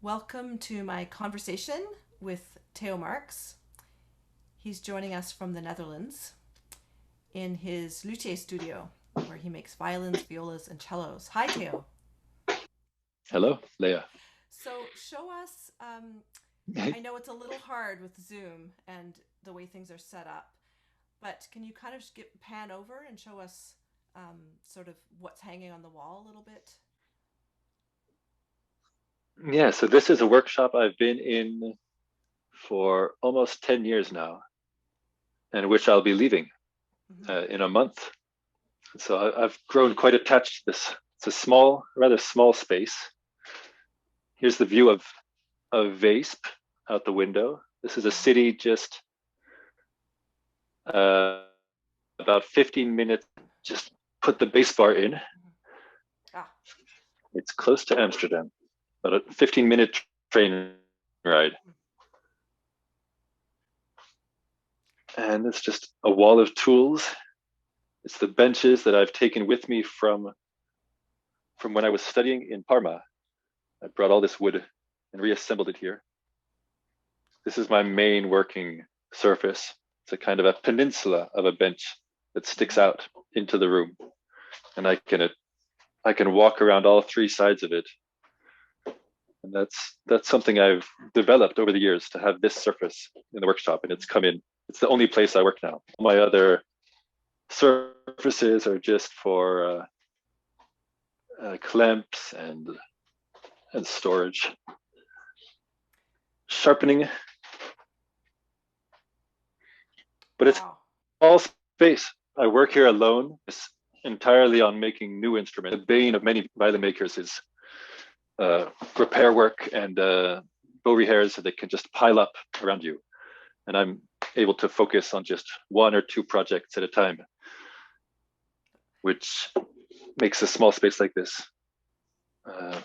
Welcome to my conversation with Theo Marks. He's joining us from the Netherlands in his Luthier studio, where he makes violins, violas, and cellos. Hi, Theo. Hello, Leah. So, show us. I know it's a little hard with Zoom and the way things are set up, but can you kind of pan over and show us sort of what's hanging on the wall a little bit? Yeah, so this is a workshop I've been in for almost 10 years now, and which I'll be leaving Mm-hmm. in a month. So I've grown quite attached to this. It's a small, rather small space. Here's the view of Visp out the window. This is a Mm-hmm. city just uh, about 15 minutes. Just put the base bar in. Mm-hmm. Ah, It's close to Amsterdam, about a 15-minute train ride. mm, And it's just a wall of tools. It's the benches that I've taken with me from when I was studying in Parma. I brought all this wood and reassembled it here. This is my main working surface. It's a kind of a peninsula of a bench that sticks mm-hmm. out into the room, and I can walk around all three sides of it. And that's something I've developed over the years to have this surface in the workshop, and it's come in. It's the only place I work now. My other surfaces are just for clamps and storage. Sharpening, but it's Wow. all space. I work here alone. It's entirely on making new instruments. The bane of many violin makers is uh, repair work and bow repairs that can just pile up around you. And I'm able to focus on just one or two projects at a time, which makes a small space like this uh,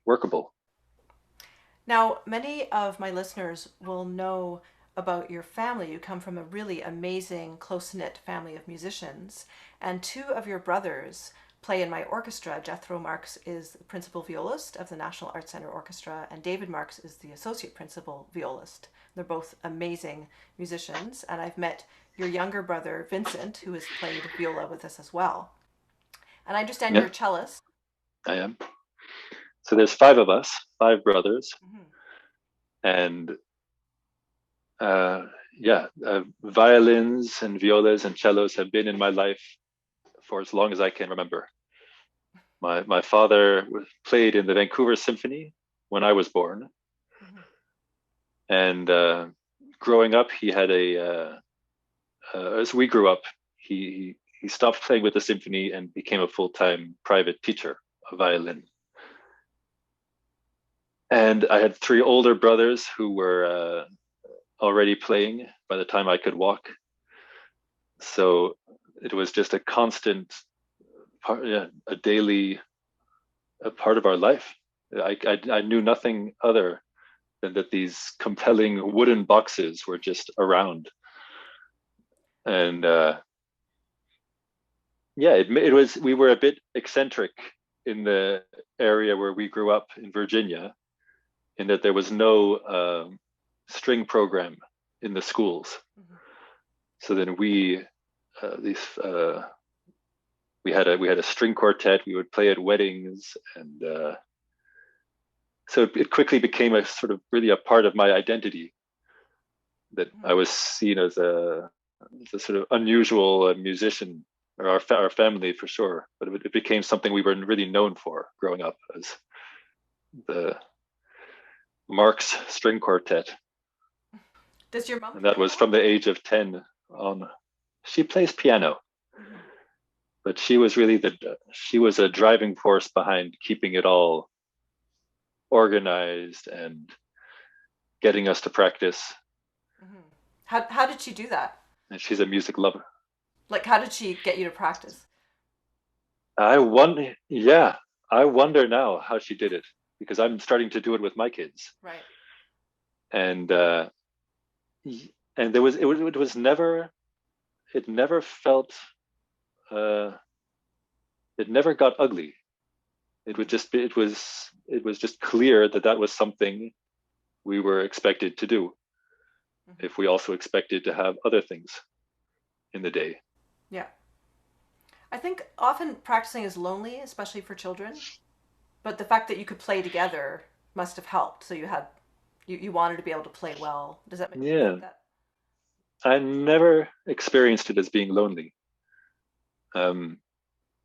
workable. Now, many of my listeners will know about your family. You come from a really amazing, close knit family of musicians, and two of your brothers play in my orchestra. Jethro Marks is the principal violist of the National Arts Center Orchestra, and David Marks is the associate principal violist. They're both amazing musicians, and I've met your younger brother, Vincent, who has played viola with us as well. And I understand you're Yeah, a cellist. I am. So there's five of us, five brothers, Mm-hmm. and uh, yeah, violins and violas and cellos have been in my life for as long as I can remember. My father played in the Vancouver Symphony when I was born, Mm-hmm. and growing up, he had as we grew up, he stopped playing with the symphony and became a full time private teacher of violin. And I had three older brothers who were already playing by the time I could walk. So it was just a constant part, yeah, a daily a part of our life. I knew nothing other than that these compelling wooden boxes were just around. And yeah, it was, we were a bit eccentric in the area where we grew up in Virginia, in that there was no string program in the schools. Mm-hmm. So then these we had a string quartet. We would play at weddings, and so it quickly became a sort of really a part of my identity, that Mm-hmm. I was seen as a sort of unusual musician, or our family for sure. But it became something we were really known for growing up as the Marx String Quartet, Does your mom and that play at was from all? the age of 10 on. She plays piano, Mm-hmm. but she was a driving force behind keeping it all organized and getting us to practice. Mm-hmm. How did she do that? And she's a music lover. Like, how did she get you to practice? Yeah, I wonder now how she did it, because I'm starting to do it with my kids. Right. And it was never, it never felt uh, it never got ugly. It would just be, it was just clear that that was something we were expected to do Hmm. if we also expected to have other things in the day. Yeah. I think often practicing is lonely, especially for children, but the fact that you could play together must have helped. So you wanted to be able to play well. Does that make you think Yeah, that? I never experienced it as being lonely. Um,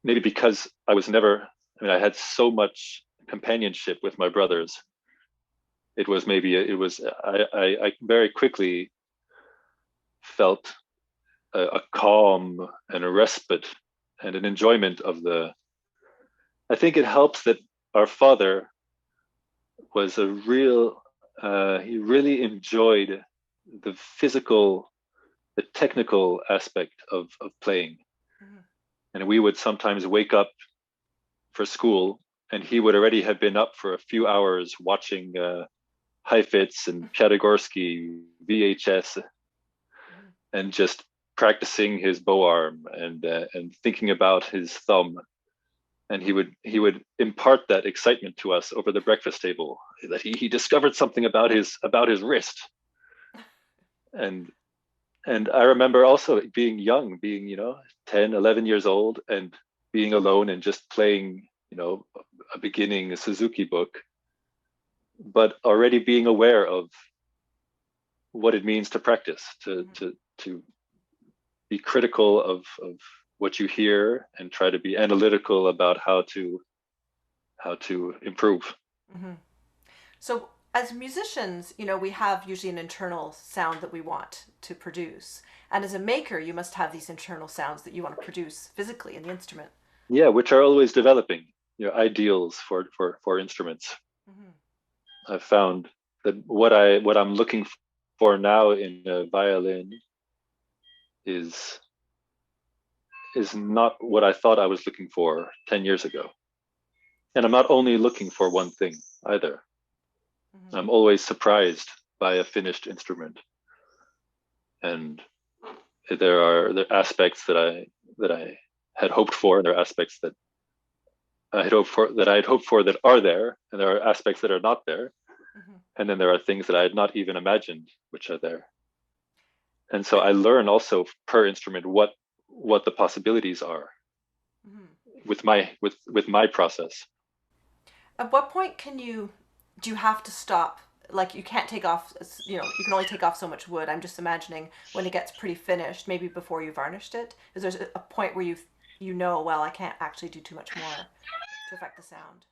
Maybe because I was never, I mean, I had so much companionship with my brothers. It was maybe, it was, I very quickly felt a calm and a respite and an enjoyment of the, I think it helps that our father was a real, he really enjoyed the physical, the technical aspect of playing. Hmm. And we would sometimes wake up for school and he would already have been up for a few hours watching Heifetz and Piatigorsky VHS Hmm. and just practicing his bow arm and thinking about his thumb. And he would impart that excitement to us over the breakfast table that he discovered something about his wrist. And and I remember also being young, being 10, 11 years old, and being alone and just playing a beginning Suzuki book, but already being aware of what it means to practice, Hmm. to be critical of what you hear and try to be analytical about how to improve. Hmm. So as musicians, we have usually an internal sound that we want to produce. And as a maker, you must have these internal sounds that you want to produce physically in the instrument. Yeah, which are always developing, ideals for instruments. Hmm. I've found that what I'm looking for now in a violin is is not what I thought I was looking for 10 years ago. And I'm not only looking for one thing either. Hmm. I'm always surprised by a finished instrument. And there are aspects that I had hoped for, and there are aspects that I had hoped for that are there, and there are aspects that are not there. Hmm. And then there are things that I had not even imagined which are there. And so At, I learn also per instrument what the possibilities are mhm. with my process. At what point do you have to stop? Like you can't take off, you can only take off so much wood. I'm just imagining when it gets pretty finished, maybe before you varnished it. Is there a point where well, I can't actually do too much more to affect the sound?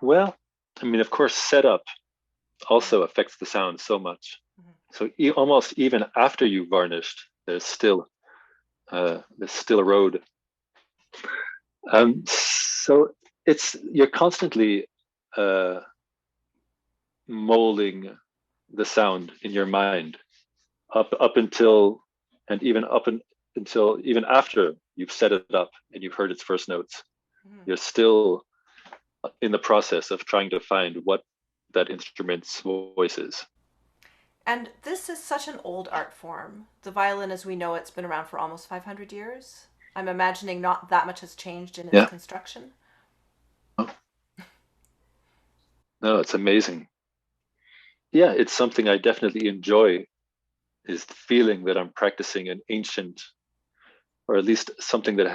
Well, I mean, of course, setup Mm-hmm. also affects the sound so much. Mm-hmm. So almost even after you varnished, there's still a road. So you're constantly uh, molding the sound in your mind up until and even until even after you've set it up and you've heard its first notes. Mm-hmm. You're still in the process of trying to find what that instrument's voice is. And this is such an old art form. The violin, as we know, it's been around for almost 500 years. I'm imagining not that much has changed in its Yeah, construction. no, it's amazing. Yeah, it's something I definitely enjoy is the feeling that I'm practicing an ancient, or at least something that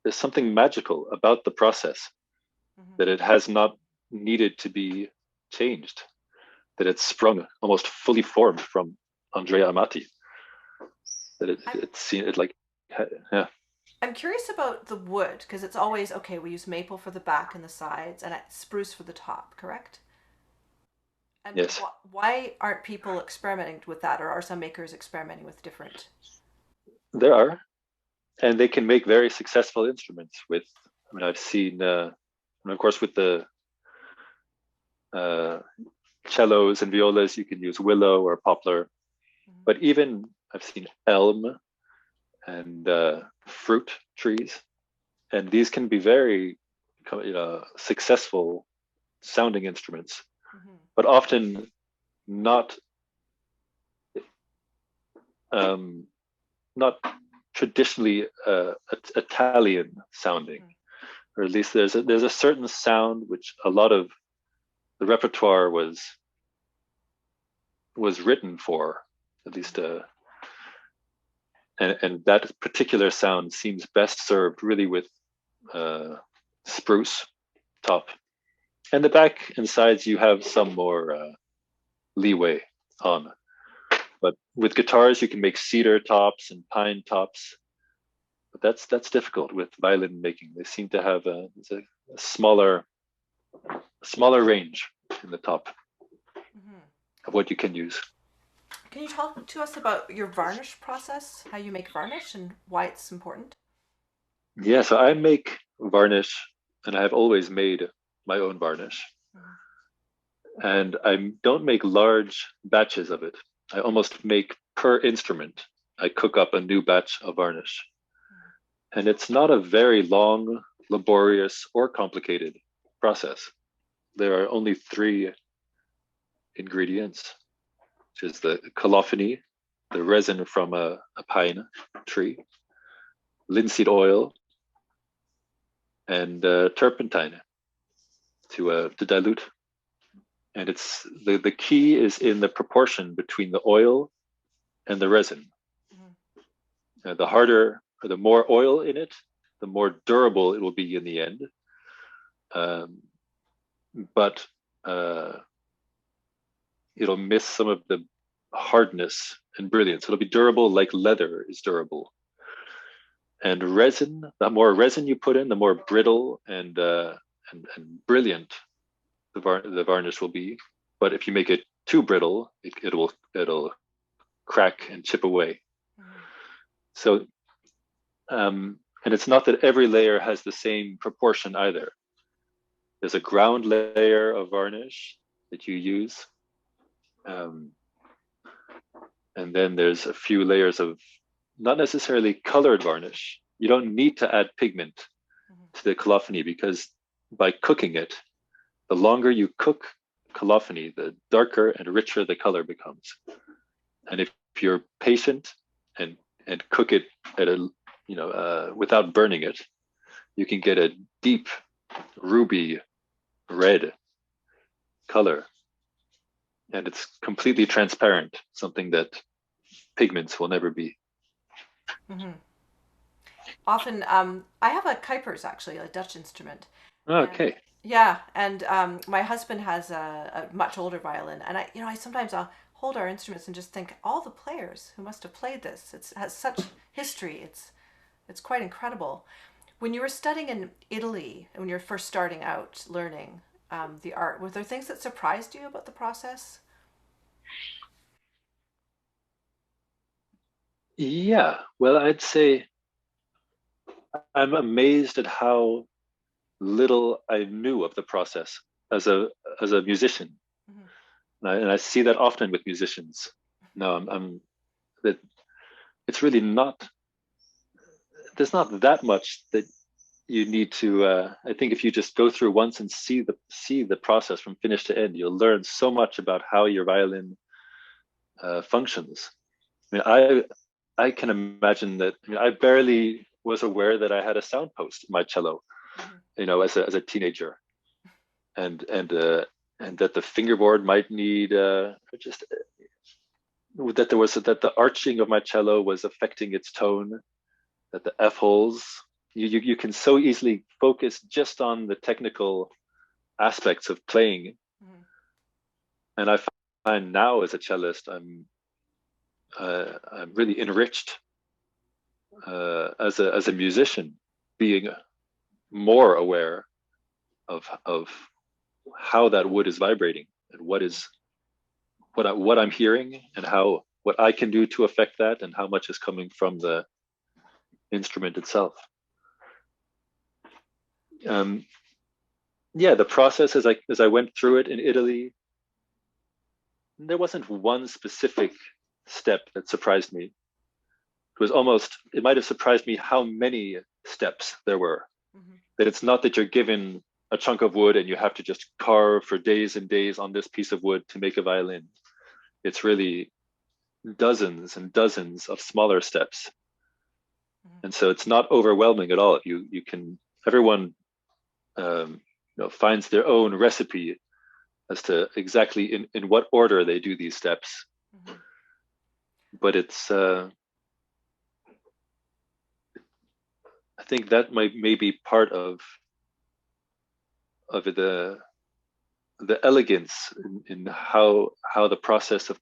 there's something magical about the process, Mm-hmm. that it has not needed to be changed, that it's sprung almost fully formed from Andrea Amati, that I'm it's seen it like, yeah, I'm curious about the wood because it's always okay. We use maple for the back and the sides, and spruce for the top. Correct? And yes, why aren't people experimenting with that, or are some makers experimenting with different? there are, and they can make very successful instruments with, I mean, I've seen, and of course, with the uh, cellos and violas, you can use willow or poplar, Mm-hmm. but even I've seen elm and fruit trees, and these can be very successful sounding instruments, Mm-hmm. but often not um, not traditionally Italian sounding. Mm-hmm. or at least there's a certain sound which a lot of the repertoire was written for, at least, and that particular sound seems best served really with uh, spruce top, and the back and sides you have some more leeway on. But with guitars, you can make cedar tops and pine tops. But that's difficult with violin making. They seem to have a smaller range in the top Hmm. of what you can use. Can you talk to us about your varnish process, how you make varnish and why it's important? Yeah, so I make varnish, and I have always made my own varnish. Hmm. And I don't make large batches of it. I almost make per instrument. I cook up a new batch of varnish. And it's not a very long, laborious, or complicated process. There are only three ingredients, which is the colophony, the resin from a pine tree, linseed oil, and turpentine to dilute. And it's the key is in the proportion between the oil and the resin. Hmm. The harder or the more oil in it, the more durable it will be in the end. Um, but it'll miss some of the hardness and brilliance. It'll be durable like leather is durable. And resin, the more resin you put in, the more brittle and brilliant the varnish will be. But if you make it too brittle, it'll crack and chip away. Hmm. So and it's not that every layer has the same proportion either. There's a ground layer of varnish that you use, um, and then there's a few layers of not necessarily colored varnish. You don't need to add pigment Hmm. to the colophony because by cooking it, the longer you cook colophony, the darker and richer the color becomes. And if you're patient and cook it at a without burning it, you can get a deep ruby red color, and it's completely transparent, something that pigments will never be. Hmm. Often, I have a Kuipers actually, a Dutch instrument, and Okay. yeah, and my husband has a much older violin, and I sometimes I'll hold our instruments and just think all the players who must have played this. It has such history. It's quite incredible. When you were studying in Italy, when you were first starting out learning the art, were there things that surprised you about the process? Yeah, well, I'd say I'm amazed at how little I knew of the process as a musician, Hmm. and I see that often with musicians. No, I'm that it's really not. There's not that much that you need to. I think if you just go through once and see the process from finish to end, you'll learn so much about how your violin functions. I mean, I can imagine that. I mean, I barely was aware that I had a sound post in my cello, Hmm. as a teenager, and and that the fingerboard might need just that the arching of my cello was affecting its tone, that the F holes. You can so easily focus just on the technical aspects of playing, Hmm. and I find now as a cellist, I'm really enriched as a musician, being more aware of how that wood is vibrating and what I'm hearing and how what I can do to affect that and how much is coming from the instrument itself. Um, yeah, the process as I went through it in Italy, there wasn't one specific step that surprised me. It might have surprised me how many steps there were. Hmm. That it's not that you're given a chunk of wood and you have to just carve for days and days on this piece of wood to make a violin. It's really dozens and dozens of smaller steps. Hmm. And so it's not overwhelming at all. You can everyone finds their own recipe as to exactly in what order they do these steps. Mm-hmm. But it's I think that might maybe part of the elegance in how the process of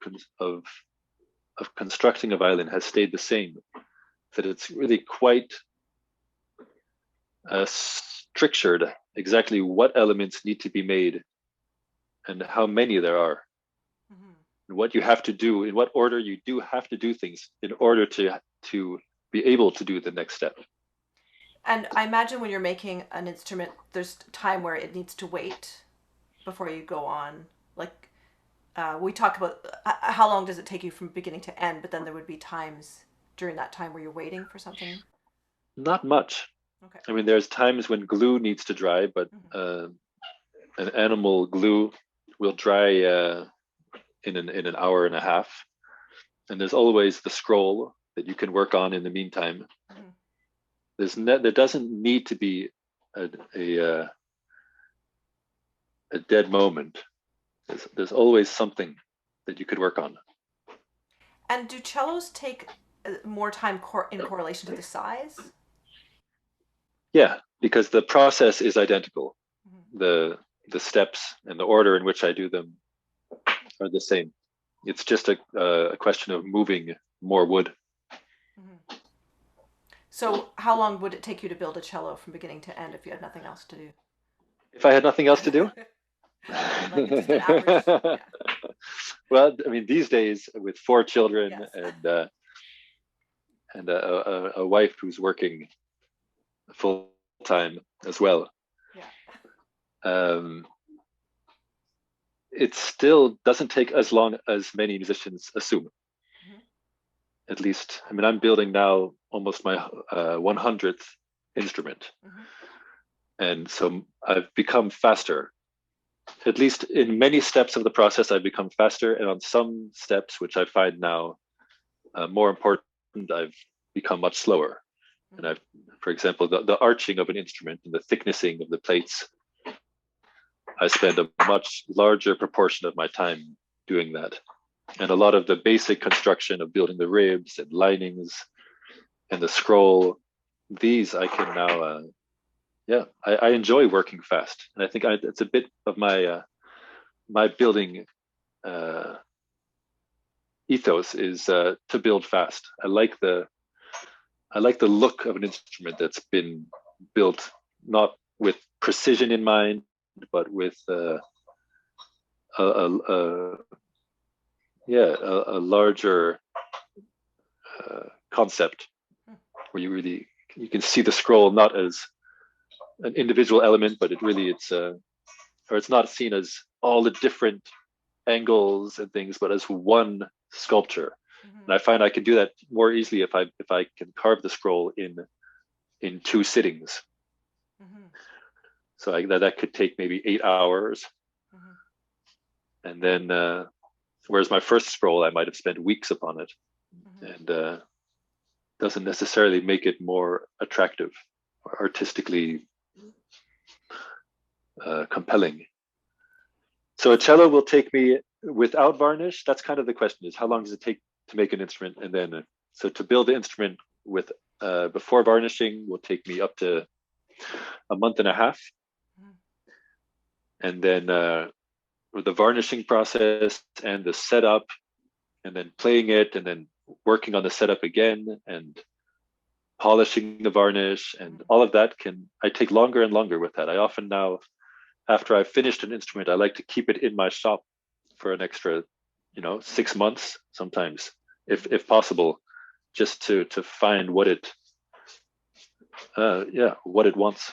constructing a violin has stayed the same. That it's really quite strictured exactly what elements need to be made and how many there are, Mm-hmm. and what you have to do, in what order you do have to do things in order to be able to do the next step. And I imagine when you're making an instrument, there's time where it needs to wait before you go on. Like we talk about how long does it take you from beginning to end, but then there would be times during that time where you're waiting for something. Not much. Okay. I mean, there's times when glue needs to dry, but Mm-hmm. an animal glue will dry in an hour and a half. And there's always the scroll that you can work on in the meantime. Mm-hmm. There doesn't need to be a, a, uh, a dead moment. There's always something that you could work on. And do cellos take more time in correlation to the size? Yeah, because the process is identical. Mm-hmm. The steps and the order in which I do them are the same. It's just a question of moving more wood. Mm-hmm. So, how long would it take you to build a cello from beginning to end if you had nothing else to do? If I had nothing else to do, Like just an average, yeah. well, I mean, these days with four children Yes. and a wife who's working full time as well, Yeah. um, it still doesn't take as long as many musicians assume. Mm-hmm. At least, I mean, I'm building now almost my 100th instrument, Mm-hmm. and so I've become faster. At least in many steps of the process, I've become faster, and on some steps, which I find now more important, I've become much slower. And Mm-hmm. I've, for example, the arching of an instrument and the thicknessing of the plates, I spend a much larger proportion of my time doing that. And a lot of the basic construction of building the ribs and linings and the scroll, these I can now, yeah, I enjoy working fast. And I think it's a bit of my building uh, ethos is to build fast. I like the look of an instrument that's been built not with precision in mind, but with a yeah a larger concept where you can see the scroll not as an individual element, but it's not seen as all the different angles and things, but as one sculpture. Mm-hmm. And I find I can do that more easily if I can carve the scroll in two sittings. Mm-hmm. So that could take maybe 8 hours, Mm-hmm. and then whereas my first scroll I might have spent weeks upon it, Mm-hmm. and doesn't necessarily make it more attractive or artistically compelling. So a cello will take me without varnish. That's kind of the question: is how long does it take to make an instrument, and then so to build the instrument with before varnishing will take me up to a month and a half, Mm-hmm. and then the varnishing process and the setup, and then playing it, and then working on the setup again, and polishing the varnish, and all of that I take longer and longer with that. I often now, after I've finished an instrument, I like to keep it in my shop for an extra, 6 months sometimes, Mm-hmm. if possible, just to find what it wants.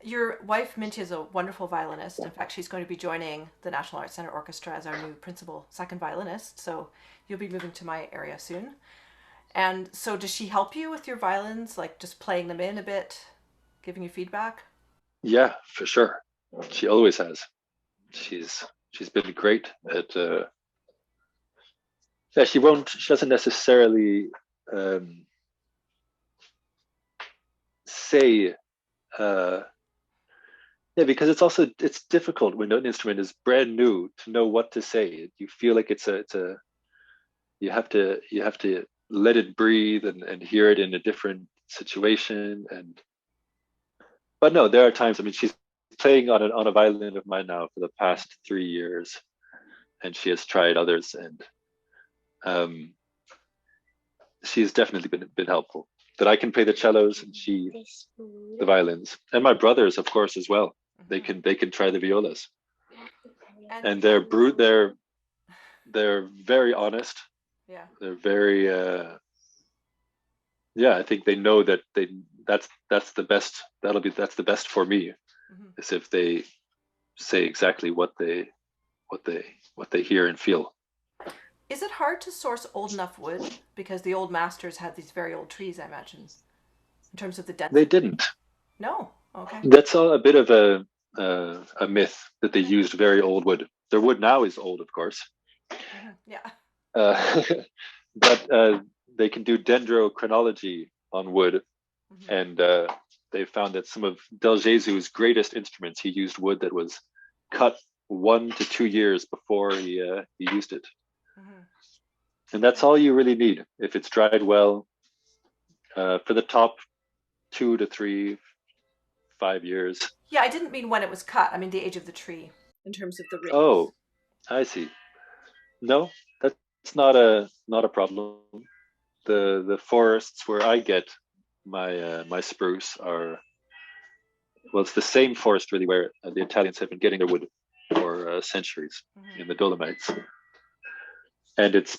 Your wife, Minty, is a wonderful violinist. In fact, she's going to be joining the National Arts Center Orchestra as our new principal second violinist. So you'll be moving to my area soon. And so, does she help you with your violins, like just playing them in a bit, giving you feedback? Yeah, for sure. She always has. She's been great at. Yeah, she doesn't necessarily say uh, Yeah, because it's difficult when an instrument is brand new to know what to say. You feel like it's a you have to let it breathe and hear it in a different situation. And but no, there are times. I mean, she's playing on a violin of mine now for the past 3 years, and she has tried others, and um, she has definitely been helpful. That I can play the cellos and she the violins, and my brothers, of course, as well. Mm-hmm. They can try the violas, And and they're very honest. yeah. They're very yeah. I think they know that that's the best. That's the best for me. Mm-hmm. Is if they say exactly what they what they hear and feel. Is it hard to source old enough wood? Because the old masters had these very old trees, I imagine, in terms of the They density. didn't. No. Okay. That's all a bit of a myth that they Okay. used very old wood. Their wood now is old, of course, Mm-hmm. Yeah. uh, but they can do dendrochronology on wood, Mm-hmm. and they found that some of Del Jesu's greatest instruments, he used wood that was cut 1 to 2 years before he used it, Mm-hmm. and that's all you really need if it's dried well. For the top 2 to 3, 5 years. Yeah, I didn't mean when it was cut. I mean the age of the tree in terms of the ribs. Oh, I see. No, that's not a problem. The forests where I get my spruce are, well, it's the same forest really where the Italians have been getting their wood for centuries Mm-hmm. in the Dolomites, and it's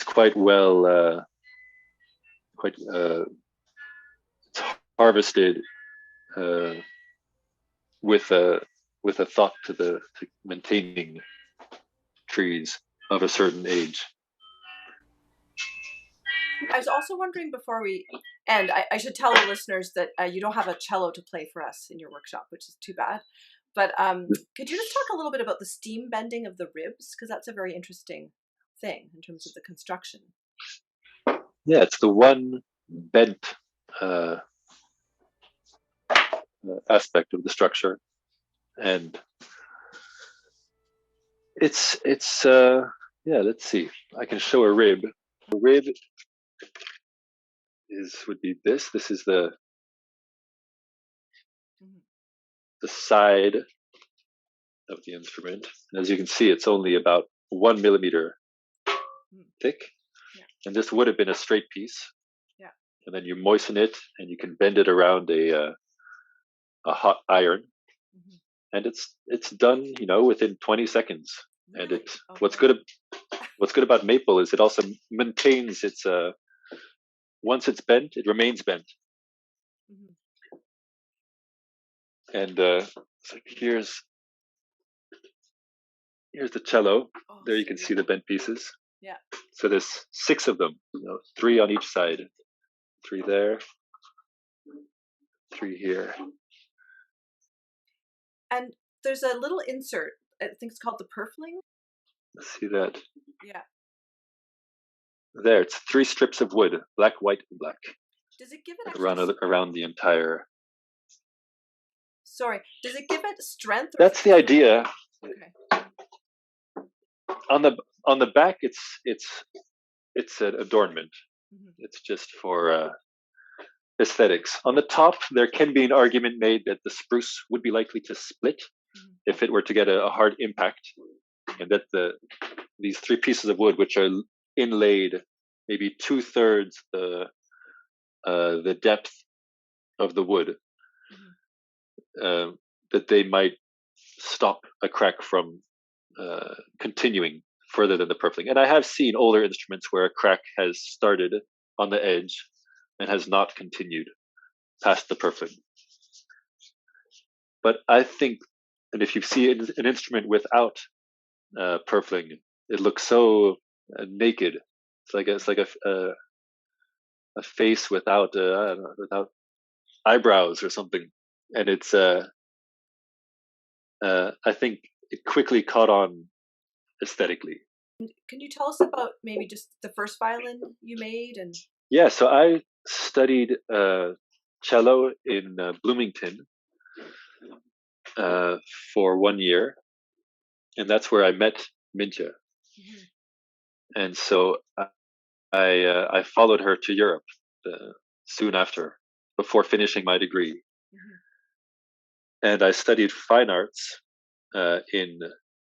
quite well quite it's harvested uh, with a with a thought to maintaining trees of a certain age. I was also wondering before we end, I should tell the listeners that you don't have a cello to play for us in your workshop, which is too bad. But could you just talk a little bit about the steam bending of the ribs? Because that's a very interesting thing in terms of the construction. Yeah, it's the one bent uh, aspect of the structure, and it's yeah. Let's see. I can show a rib. A rib is would be this. This is Mm-hmm. the side of the instrument, and as you can see, it's only about 1 millimeter thick, Yeah, and this would have been a straight piece. yeah. And then you moisten it, and you can bend it around a hot iron, Mm-hmm. and it's done, within 20 seconds. And Really? what's Okay. good what's good about maple is it also maintains its once it's bent, it remains bent. Mm-hmm. And so here's the cello. Oh, There you so can see the beautiful. bent pieces. Yeah. So there's 6 of them, 3 on each side, 3 there, 3 here. And there's a little insert. I think it's called the Purfling. See that Yeah. there? It's 3 strips of wood, black, white, and black, Does it give it actually? around the entire. Sorry. Does it give it strength or? That's the idea. Okay. On the back, it's an adornment. Mm-hmm. It's just for aesthetics. On the top, there can be an argument made that the spruce would be likely to split Mm-hmm. if it were to get a hard impact, and that these 3 pieces of wood, which are inlaid maybe 2/3 the depth of the wood, Mm-hmm. uh, that they might stop a crack from continuing further than the purfling. And I have seen older instruments where a crack has started on the edge and has not continued past the purfling. But I think, and if you see an instrument without purfling, it looks so naked. It's like a face without I don't know, without eyebrows or something, and it's I think it quickly caught on aesthetically. Can you tell us about maybe just the first violin you made and? Yeah, so I studied cello in Bloomington uh, for 1 year, and that's where I met Mintje. Mm-hmm. And so I followed her to Europe soon after, before finishing my degree, Mm-hmm. and I studied fine arts in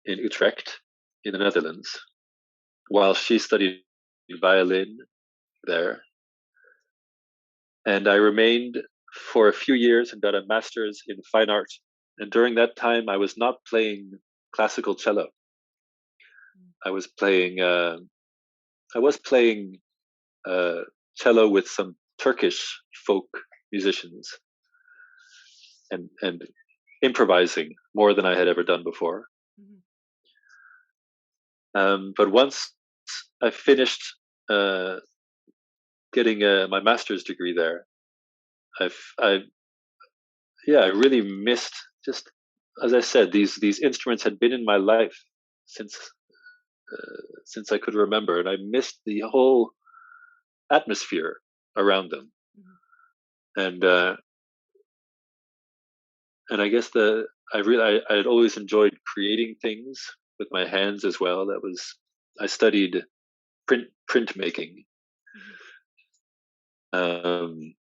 Utrecht, in the Netherlands, while she studied violin there. And I remained for a few years and got a master's in fine art. And during that time, I was not playing classical cello. I was playing. I was playing uh, cello with some Turkish folk musicians, and improvising more than I had ever done before. Mm-hmm. But once I finished uh, getting my master's degree there, I yeah, I really missed, just as I said, these instruments had been in my life since since I could remember, and I missed the whole atmosphere around them. Mm-hmm. And and I guess I had always enjoyed creating things with my hands as well. I studied printmaking, Mm-hmm. um,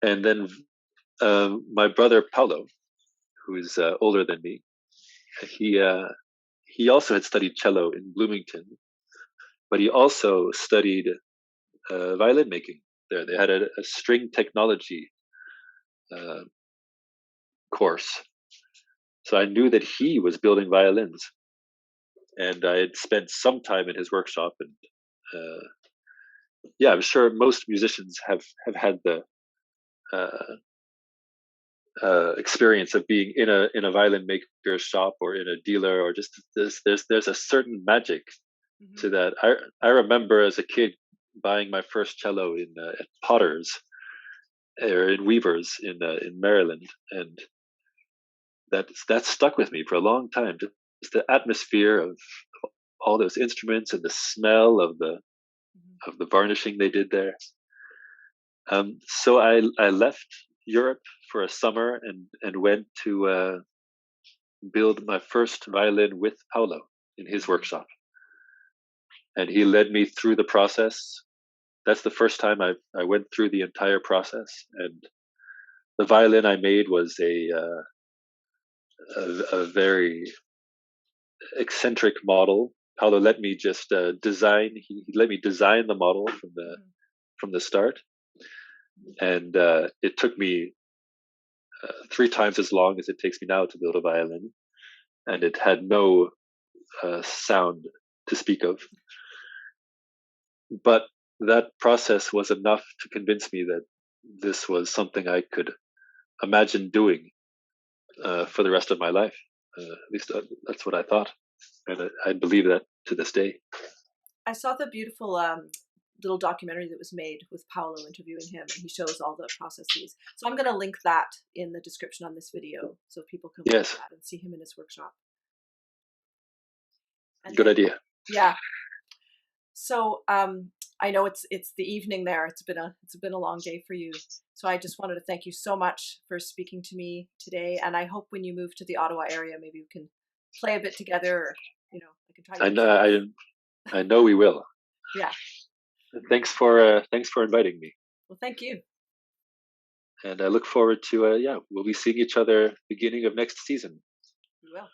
and then my brother Paulo, who is older than me, he uh, he also had studied cello in Bloomington, but he also studied violin making there. They had a string technology uh, course, so I knew that he was building violins, and I had spent some time in his workshop. And yeah, I'm sure most musicians have had the uh, experience of being in a violin maker's shop or in a dealer, or just there's a certain magic Mm-hmm. to that. I remember as a kid buying my first cello at Potter's or in Weavers in Maryland, and that stuck with me for a long time. Just the atmosphere of all those instruments and the smell Mm-hmm. of the varnishing they did there. So I left Europe for a summer and went to build my first violin with Paolo in his Mm-hmm. workshop, and he led me through the process. That's the first time I went through the entire process, and the violin I made was a very eccentric model. Paolo let me just design. He let me design the model Mm-hmm. from the start, and it took me 3 times as long as it takes me now to build a violin, and it had no sound to speak of. But that process was enough to convince me that this was something I could imagine doing for the rest of my life. At least that's what I thought, and I believe that to this day. I saw the beautiful little documentary that was made with Paolo interviewing him, and he shows all the processes. So I'm going to link that in the description on this video so people can look at Yes, that and see him in his workshop. And good then, idea. yeah. So I know it's the evening there. It's been a long day for you. So I just wanted to thank you so much for speaking to me today. And I hope when you move to the Ottawa area, maybe we can play a bit together. Or, I can try I your know, tunes. I know we will. Yeah. Thanks for inviting me, Well, thank you. and I look forward to yeah, we'll be seeing each other beginning of next season. We will.